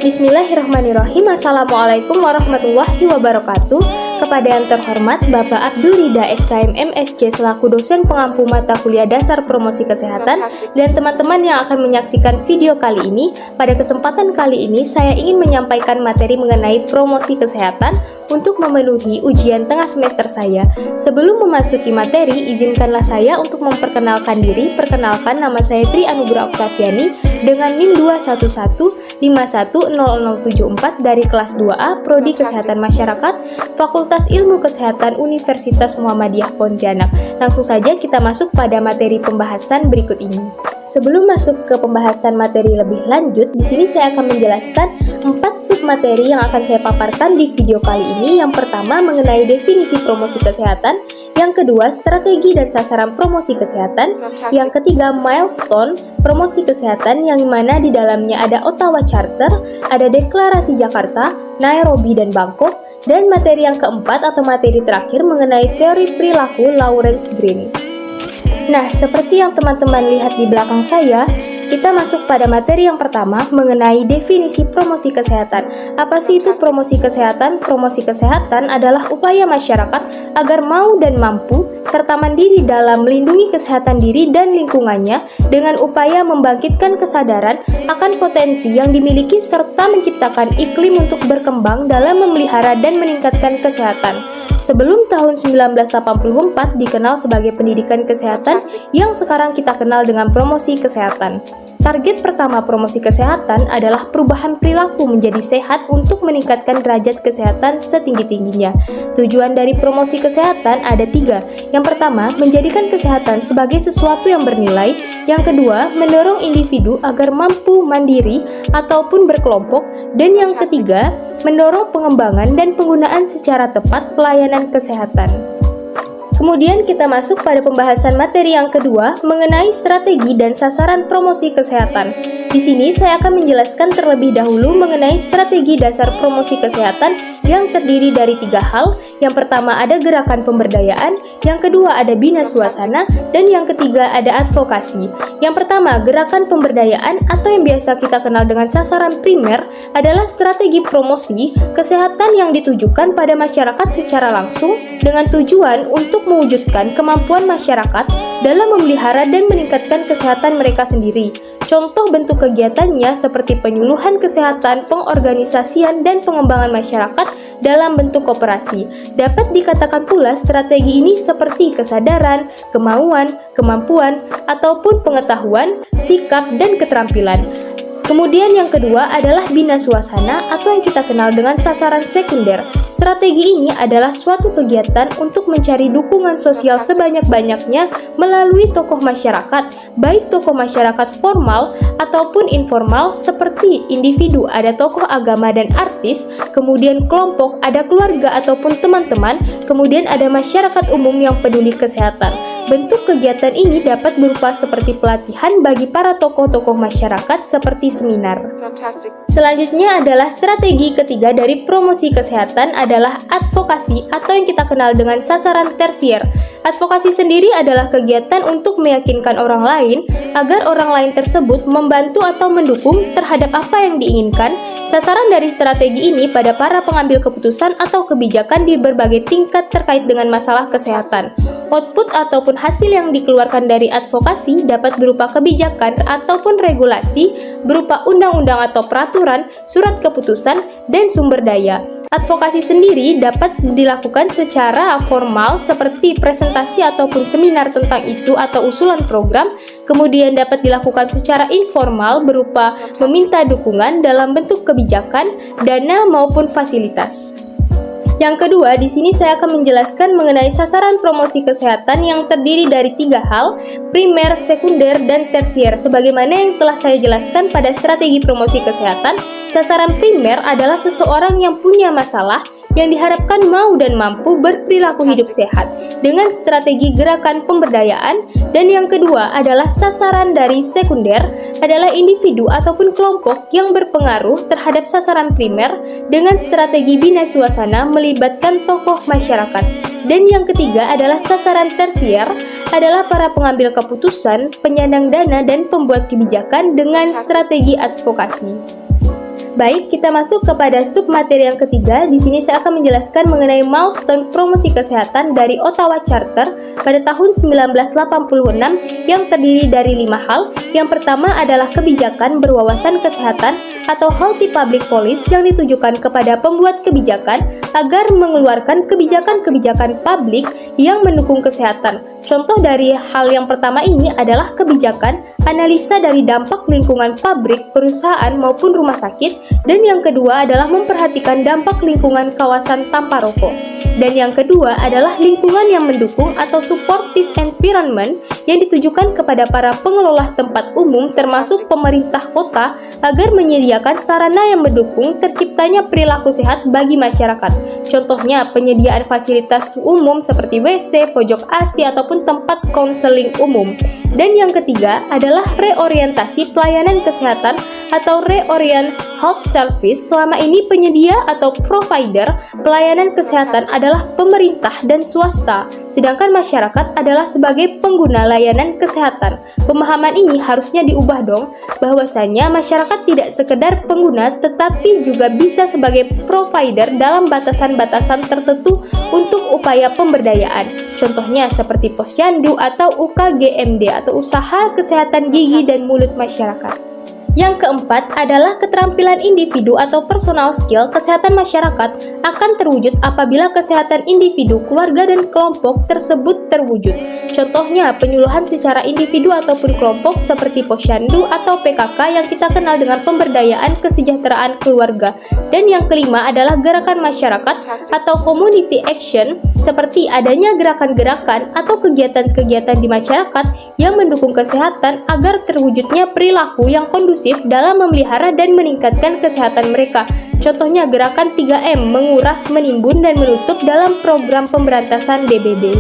Bismillahirrahmanirrahim. Assalamualaikum warahmatullahi wabarakatuh. Kepada yang terhormat Bapak Abdul Rida SKM MSc selaku dosen pengampu mata kuliah dasar promosi kesehatan dan teman-teman yang akan menyaksikan video kali ini. Pada kesempatan kali ini saya ingin menyampaikan materi mengenai promosi kesehatan untuk memenuhi ujian tengah semester saya. Sebelum memasuki materi, izinkanlah saya untuk memperkenalkan diri. Perkenalkan, nama saya Tri Anugrah Oktaviani dengan NIM 21151510074 dari kelas 2A Prodi Kesehatan Masyarakat Fakultas Ilmu Kesehatan Universitas Muhammadiyah Pontianak. Langsung saja kita masuk pada materi pembahasan berikut ini. Sebelum masuk ke pembahasan materi lebih lanjut, di sini saya akan menjelaskan 4 submateri yang akan saya paparkan di video kali ini. Yang pertama mengenai definisi promosi kesehatan, yang kedua strategi dan sasaran promosi kesehatan, yang ketiga milestone promosi kesehatan yang mana di dalamnya ada Ottawa Charter, ada Deklarasi Jakarta, Nairobi dan Bangkok, dan materi yang keempat atau materi terakhir mengenai teori perilaku Lawrence Green. Nah, seperti yang teman-teman lihat di belakang saya, kita masuk pada materi yang pertama mengenai definisi promosi kesehatan. Apa sih itu promosi kesehatan? Promosi kesehatan adalah upaya masyarakat agar mau dan mampu serta mandiri dalam melindungi kesehatan diri dan lingkungannya dengan upaya membangkitkan kesadaran akan potensi yang dimiliki serta menciptakan iklim untuk berkembang dalam memelihara dan meningkatkan kesehatan. Sebelum tahun 1984 dikenal sebagai pendidikan kesehatan yang sekarang kita kenal dengan promosi kesehatan. Target pertama promosi kesehatan adalah perubahan perilaku menjadi sehat untuk meningkatkan derajat kesehatan setinggi-tingginya. Tujuan dari promosi kesehatan ada 3. Yang pertama, menjadikan kesehatan sebagai sesuatu yang bernilai. Yang kedua, mendorong individu agar mampu mandiri ataupun berkelompok. Dan yang ketiga, mendorong pengembangan dan penggunaan secara tepat pelayanan kesehatan. Kemudian kita masuk pada pembahasan materi yang kedua mengenai strategi dan sasaran promosi kesehatan. Di sini saya akan menjelaskan terlebih dahulu mengenai strategi dasar promosi kesehatan yang terdiri dari 3 hal. Yang pertama ada gerakan pemberdayaan, yang kedua ada bina suasana, dan yang ketiga ada advokasi. Yang pertama, gerakan pemberdayaan atau yang biasa kita kenal dengan sasaran primer adalah strategi promosi kesehatan yang ditujukan pada masyarakat secara langsung dengan tujuan untuk mewujudkan kemampuan masyarakat dalam memelihara dan meningkatkan kesehatan mereka sendiri. Contoh bentuk kegiatannya seperti penyuluhan kesehatan, pengorganisasian, dan pengembangan masyarakat dalam bentuk koperasi. Dapat dikatakan pula strategi ini seperti kesadaran, kemauan, kemampuan, ataupun pengetahuan, sikap, dan keterampilan. Kemudian yang kedua adalah bina suasana atau yang kita kenal dengan sasaran sekunder. Strategi ini adalah suatu kegiatan untuk mencari dukungan sosial sebanyak-banyaknya melalui tokoh masyarakat, baik tokoh masyarakat formal ataupun informal seperti individu, ada tokoh agama dan artis, kemudian kelompok, ada keluarga ataupun teman-teman, kemudian ada masyarakat umum yang peduli kesehatan. Bentuk kegiatan ini dapat berupa seperti pelatihan bagi para tokoh-tokoh masyarakat seperti seminar. Selanjutnya adalah strategi ketiga dari promosi kesehatan adalah advokasi atau yang kita kenal dengan sasaran tersier. Advokasi sendiri adalah kegiatan untuk meyakinkan orang lain agar orang lain tersebut membantu atau mendukung terhadap apa yang diinginkan. Sasaran dari strategi ini pada para pengambil keputusan atau kebijakan di berbagai tingkat terkait dengan masalah kesehatan. Output ataupun hasil yang dikeluarkan dari advokasi dapat berupa kebijakan ataupun regulasi, berupa undang-undang atau peraturan, surat keputusan, dan sumber daya. Advokasi sendiri dapat dilakukan secara formal seperti presentasi ataupun seminar tentang isu atau usulan program, kemudian dapat dilakukan secara informal berupa meminta dukungan dalam bentuk kebijakan, dana maupun fasilitas. Yang kedua, di sini saya akan menjelaskan mengenai sasaran promosi kesehatan yang terdiri dari 3 hal, primer, sekunder, dan tersier. Sebagaimana yang telah saya jelaskan pada strategi promosi kesehatan, sasaran primer adalah seseorang yang punya masalah yang diharapkan mau dan mampu berperilaku hidup sehat dengan strategi gerakan pemberdayaan, dan yang kedua adalah sasaran dari sekunder adalah individu ataupun kelompok yang berpengaruh terhadap sasaran primer dengan strategi bina suasana melibatkan tokoh masyarakat, dan yang ketiga adalah sasaran tersier adalah para pengambil keputusan, penyandang dana, dan pembuat kebijakan dengan strategi advokasi. Baik, kita masuk kepada submateri yang ketiga. Di sini saya akan menjelaskan mengenai milestone promosi kesehatan dari Ottawa Charter pada tahun 1986 yang terdiri dari 5 hal. Yang pertama adalah kebijakan berwawasan kesehatan atau healthy public policy yang ditujukan kepada pembuat kebijakan agar mengeluarkan kebijakan-kebijakan publik yang mendukung kesehatan. Contoh dari hal yang pertama ini adalah kebijakan analisa dari dampak lingkungan pabrik, perusahaan maupun rumah sakit. Dan yang kedua adalah memperhatikan dampak lingkungan kawasan tanpa rokok. Dan yang kedua adalah lingkungan yang mendukung atau supportive environment yang ditujukan kepada para pengelola tempat umum termasuk pemerintah kota agar menyediakan sarana yang mendukung terciptanya perilaku sehat bagi masyarakat. Contohnya penyediaan fasilitas umum seperti WC, pojok AC ataupun tempat konseling umum. Dan yang ketiga adalah reorientasi pelayanan kesehatan atau reorient health service. Selama ini penyedia atau provider pelayanan kesehatan adalah pemerintah dan swasta, sedangkan masyarakat adalah sebagai pengguna layanan kesehatan. Pemahaman ini harusnya diubah dong, bahwasanya masyarakat tidak sekedar pengguna tetapi juga bisa sebagai provider dalam batasan-batasan tertentu untuk upaya pemberdayaan. Contohnya seperti Posyandu atau UKGMD atau Usaha Kesehatan Gigi dan Mulut Masyarakat. Yang keempat adalah keterampilan individu atau personal skill. Kesehatan masyarakat akan terwujud apabila kesehatan individu, keluarga, dan kelompok tersebut terwujud. Contohnya penyuluhan secara individu ataupun kelompok seperti Posyandu atau PKK yang kita kenal dengan pemberdayaan kesejahteraan keluarga. Dan yang kelima adalah gerakan masyarakat atau community action seperti adanya gerakan-gerakan atau kegiatan-kegiatan di masyarakat yang mendukung kesehatan agar terwujudnya perilaku yang kondusif dalam memelihara dan meningkatkan kesehatan mereka. Contohnya gerakan 3M, menguras, menimbun, dan menutup dalam program pemberantasan DBD.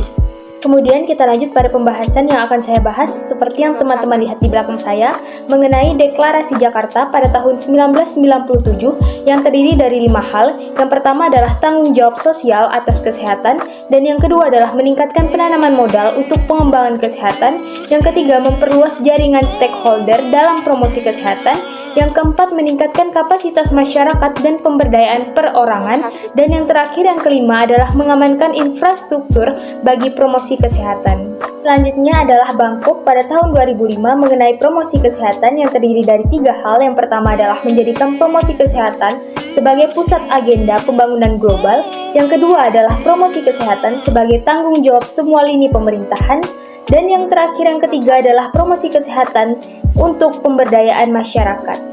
Kemudian kita lanjut pada pembahasan yang akan saya bahas seperti yang teman-teman lihat di belakang saya mengenai Deklarasi Jakarta pada tahun 1997 yang terdiri dari 5 hal. Yang pertama adalah tanggung jawab sosial atas kesehatan, dan yang kedua adalah meningkatkan penanaman modal untuk pengembangan kesehatan. Yang ketiga, memperluas jaringan stakeholder dalam promosi kesehatan. Yang keempat, meningkatkan kapasitas masyarakat dan pemberdayaan perorangan. Dan yang terakhir, yang kelima adalah mengamankan infrastruktur bagi promosi kesehatan. Selanjutnya adalah Bangkok pada tahun 2005 mengenai promosi kesehatan yang terdiri dari 3 hal. Yang pertama adalah menjadikan promosi kesehatan sebagai pusat agenda pembangunan global. Yang kedua adalah promosi kesehatan sebagai tanggung jawab semua lini pemerintahan. Dan yang terakhir, yang ketiga adalah promosi kesehatan untuk pemberdayaan masyarakat.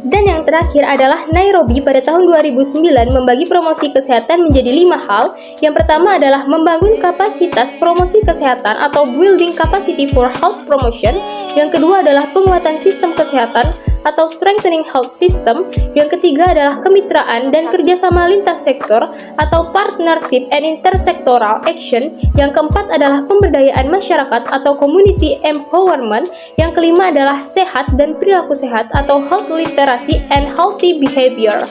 Dan yang terakhir adalah Nairobi pada tahun 2009 membagi promosi kesehatan menjadi 5 hal. Yang pertama adalah membangun kapasitas promosi kesehatan atau building capacity for health promotion. Yang kedua adalah penguatan sistem kesehatan atau strengthening health system. Yang ketiga adalah kemitraan dan kerjasama lintas sektor atau partnership and intersectoral action. Yang keempat adalah pemberdayaan masyarakat atau community empowerment. Yang kelima adalah sehat dan perilaku sehat atau health literacy and healthy behavior.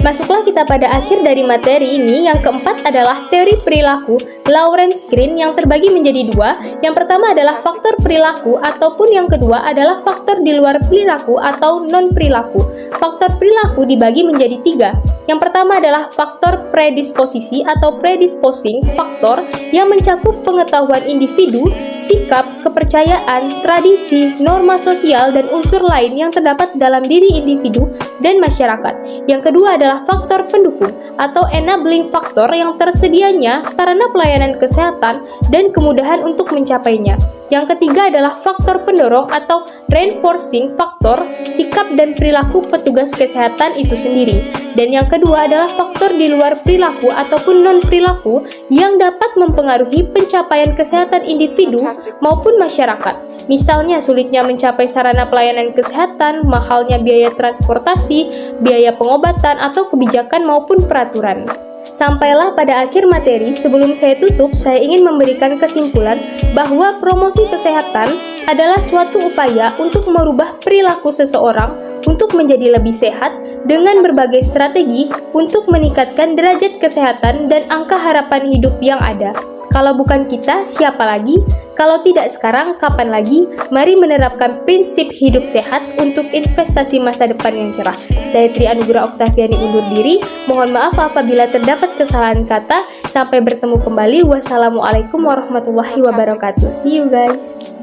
Masuklah kita pada akhir dari materi ini. Yang keempat adalah teori perilaku Lawrence Green yang terbagi menjadi 2. Yang pertama adalah faktor perilaku ataupun yang kedua adalah faktor di luar perilaku atau non-perilaku. Faktor perilaku dibagi menjadi 3. Yang pertama adalah faktor predisposisi atau predisposing faktor yang mencakup pengetahuan individu, sikap, kepercayaan, tradisi, norma sosial, dan unsur lain yang terdapat dalam diri individu dan masyarakat. Yang kedua adalah faktor pendukung atau enabling faktor yang tersedianya sarana pelayanan kesehatan dan kemudahan untuk mencapainya. Yang ketiga adalah faktor pendorong atau reinforcing faktor, sikap dan perilaku petugas kesehatan itu sendiri. Dan yang kedua adalah faktor di luar perilaku ataupun non-perilaku yang dapat mempengaruhi pencapaian kesehatan individu maupun masyarakat. Misalnya sulitnya mencapai sarana pelayanan kesehatan, mahalnya biaya transportasi, biaya pengobatan atau kebijakan maupun peraturan. Sampailah pada akhir materi. Sebelum saya tutup, saya ingin memberikan kesimpulan bahwa promosi kesehatan adalah suatu upaya untuk merubah perilaku seseorang untuk menjadi lebih sehat dengan berbagai strategi untuk meningkatkan derajat kesehatan dan angka harapan hidup yang ada. Kalau bukan kita, siapa lagi? Kalau tidak sekarang, kapan lagi? Mari menerapkan prinsip hidup sehat untuk investasi masa depan yang cerah. Saya Tri Anugrah Oktaviani undur diri. Mohon maaf apabila terdapat kesalahan kata. Sampai bertemu kembali. Wassalamualaikum warahmatullahi wabarakatuh. See you guys.